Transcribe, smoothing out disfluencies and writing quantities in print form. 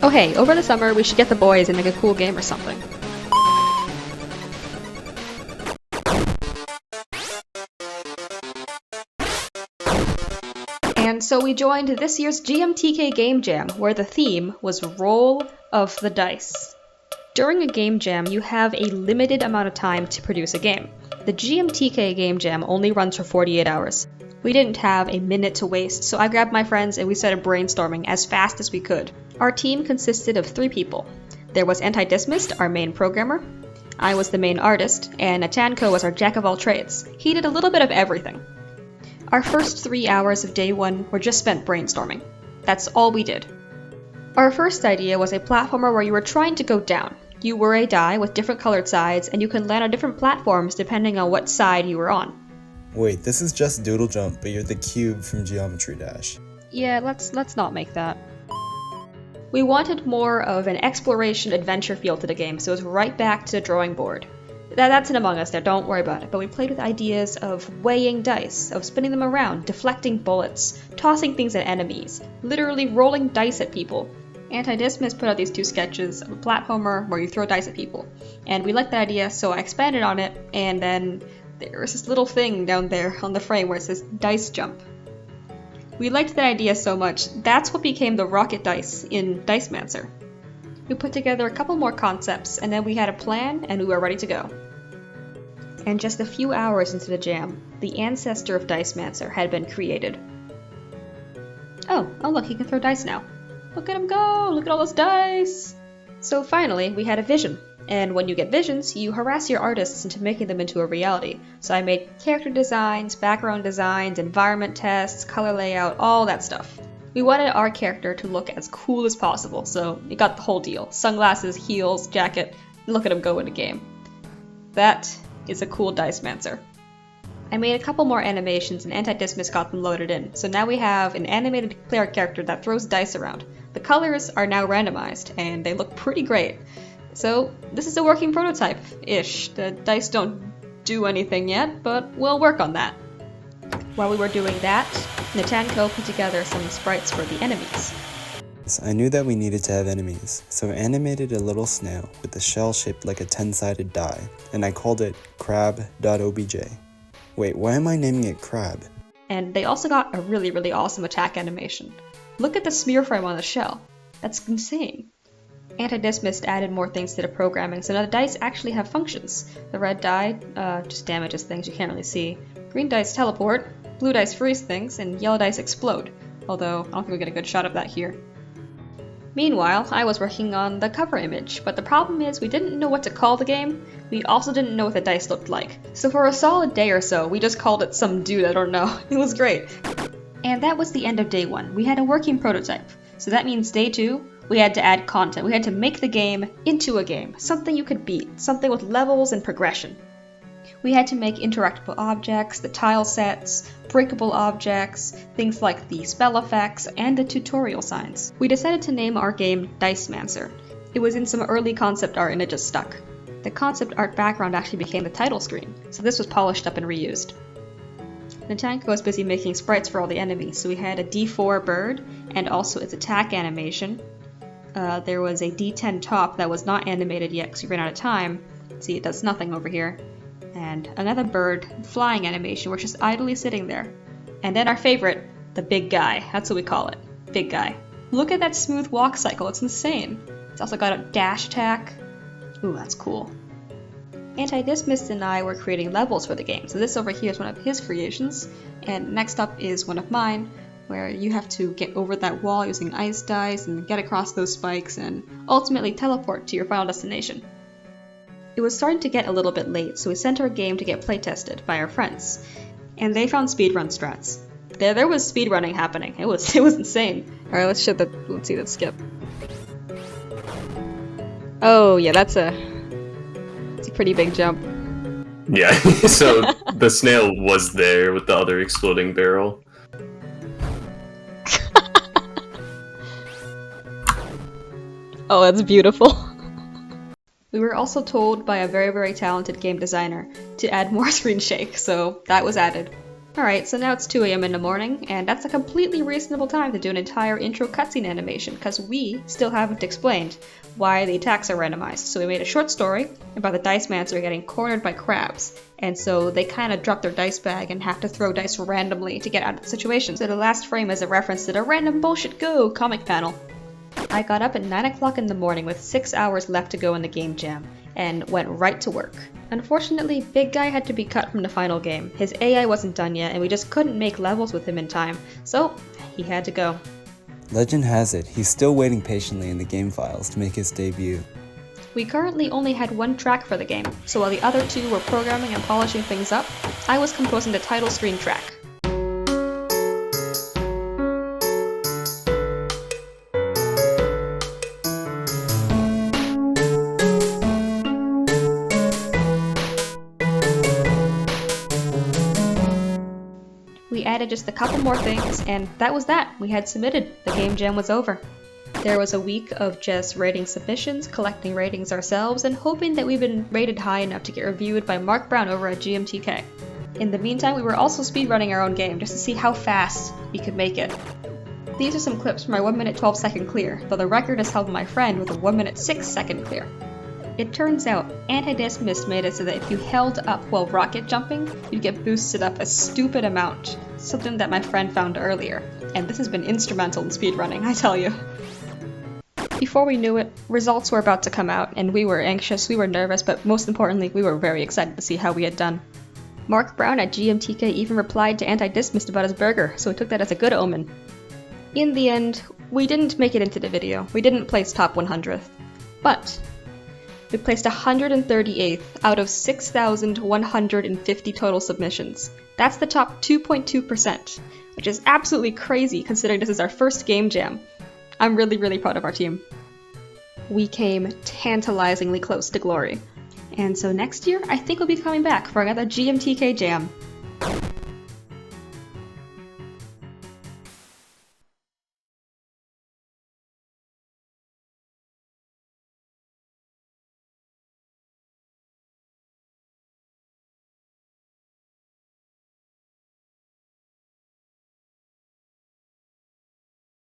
Oh hey, over the summer we should get the boys and make a cool game or something. And so we joined this year's GMTK Game Jam, where the theme was Roll of the Dice. During a game jam, you have a limited amount of time to produce a game. The GMTK Game Jam only runs for 48 hours. We didn't have a minute to waste, so I grabbed my friends and we started brainstorming as fast as we could. Our team consisted of 3 people. There was Antidissmist, our main programmer. I was the main artist, and Natanko was our jack-of-all-trades. He did a little bit of everything. Our first 3 hours of day 1 were just spent brainstorming. That's all we did. Our first idea was a platformer where you were trying to go down. You were a die with different colored sides, and you can land on different platforms depending on what side you were on. Wait, this is just Doodle Jump, but you're the cube from Geometry Dash. Yeah, let's not make that. We wanted more of an exploration adventure feel to the game, so it was right back to the drawing board. That's an Among Us there, don't worry about it, but we played with ideas of weighing dice, of spinning them around, deflecting bullets, tossing things at enemies, literally rolling dice at people. Antidissmist put out these 2 sketches of a platformer where you throw dice at people, and we liked that idea, so I expanded on it, and then there was this little thing down there on the frame where it says Dice Jump. We liked that idea so much, that's what became the rocket dice in DICEMANCER. We put together a couple more concepts, and then we had a plan, and we were ready to go. And just a few hours into the jam, the ancestor of DICEMANCER had been created. Oh look, he can throw dice now. Look at him go! Look at all those dice! So finally, we had a vision. And when you get visions, you harass your artists into making them into a reality. So I made character designs, background designs, environment tests, color layout, all that stuff. We wanted our character to look as cool as possible, so you got the whole deal. Sunglasses, heels, jacket, look at him go in a game. That is a cool DICEMANCER. I made a couple more animations and Antidissmist got them loaded in, so now we have an animated player character that throws dice around. The colors are now randomized, and they look pretty great. So this is a working prototype-ish. The dice don't do anything yet, but we'll work on that. While we were doing that, Natanko put together some sprites for the enemies. I knew that we needed to have enemies, so I animated a little snail with a shell shaped like a 10-sided die, and I called it crab.obj. Wait, why am I naming it crab? And they also got a really awesome attack animation. Look at the smear frame on the shell. That's insane. Antidissmist added more things to the programming, so now the dice actually have functions. The red die just damages things you can't really see. Green dice teleport, blue dice freeze things, and yellow dice explode. Although, I don't think we'll get a good shot of that here. Meanwhile, I was working on the cover image, but the problem is we didn't know what to call the game. We also didn't know what the dice looked like. So for a solid day or so, we just called it some dude I don't know. It was great. And that was the end of day 1. We had a working prototype. So that means day 2, we had to add content. We had to make the game into a game. Something you could beat. Something with levels and progression. We had to make interactable objects, the tile sets, breakable objects, things like the spell effects, and the tutorial signs. We decided to name our game DICEMANCER. It was in some early concept art and it just stuck. The concept art background actually became the title screen, so this was polished up and reused. Natanko was busy making sprites for all the enemies, so we had a D4 bird, and also its attack animation. There was a D10 top that was not animated yet because we ran out of time. See, it does nothing over here. And another bird flying animation, which is idly sitting there. And then our favorite, the big guy. That's what we call it. Big guy. Look at that smooth walk cycle, it's insane. It's also got a dash attack. Ooh, that's cool. Antidissmist and I were creating levels for the game, so this over here is one of his creations, and next up is one of mine, where you have to get over that wall using ice dice and get across those spikes and ultimately teleport to your final destination. It was starting to get a little bit late, so we sent our game to get playtested by our friends, and they found speedrun strats. There was speedrunning happening. It was insane. Alright, let's see that skip. Oh yeah, it's a pretty big jump. Yeah, so the snail was there with the other exploding barrel. Oh, that's beautiful. We were also told by a very talented game designer to add more screen shake, so that was added. Alright, so now it's 2 AM in the morning, and that's a completely reasonable time to do an entire intro cutscene animation, because we still haven't explained why the attacks are randomized. So we made a short story about the Dicemancer getting cornered by crabs, and so they kind of drop their dice bag and have to throw dice randomly to get out of the situation. So the last frame is a reference to the Random Bullshit Go comic panel. I got up at 9 o'clock in the morning with 6 hours left to go in the game jam, and went right to work. Unfortunately, Big Guy had to be cut from the final game. His AI wasn't done yet, and we just couldn't make levels with him in time, so he had to go. Legend has it, he's still waiting patiently in the game files to make his debut. We currently only had one track for the game, so while the other two were programming and polishing things up, I was composing the title screen track. We added just a couple more things, and that was that. We had submitted. The game jam was over. There was a week of just rating submissions, collecting ratings ourselves, and hoping that we've been rated high enough to get reviewed by Mark Brown over at GMTK. In the meantime, we were also speedrunning our own game just to see how fast we could make it. These are some clips from my 1 minute 12 second clear, though the record is held by my friend with a 1 minute 6 second clear. It turns out, Antidissmist made it so that if you held up while rocket jumping, you'd get boosted up a stupid amount, something that my friend found earlier, and this has been instrumental in speedrunning, I tell you. Before we knew it, results were about to come out, and we were anxious, we were nervous, but most importantly, we were very excited to see how we had done. Mark Brown at GMTK even replied to Antidissmist about his burger, so we took that as a good omen. In the end, we didn't make it into the video, we didn't place top 100th, but we placed 138th out of 6,150 total submissions. That's the top 2.2%, which is absolutely crazy considering this is our first game jam. I'm really proud of our team. We came tantalizingly close to glory. And so next year, I think we'll be coming back for another GMTK Jam.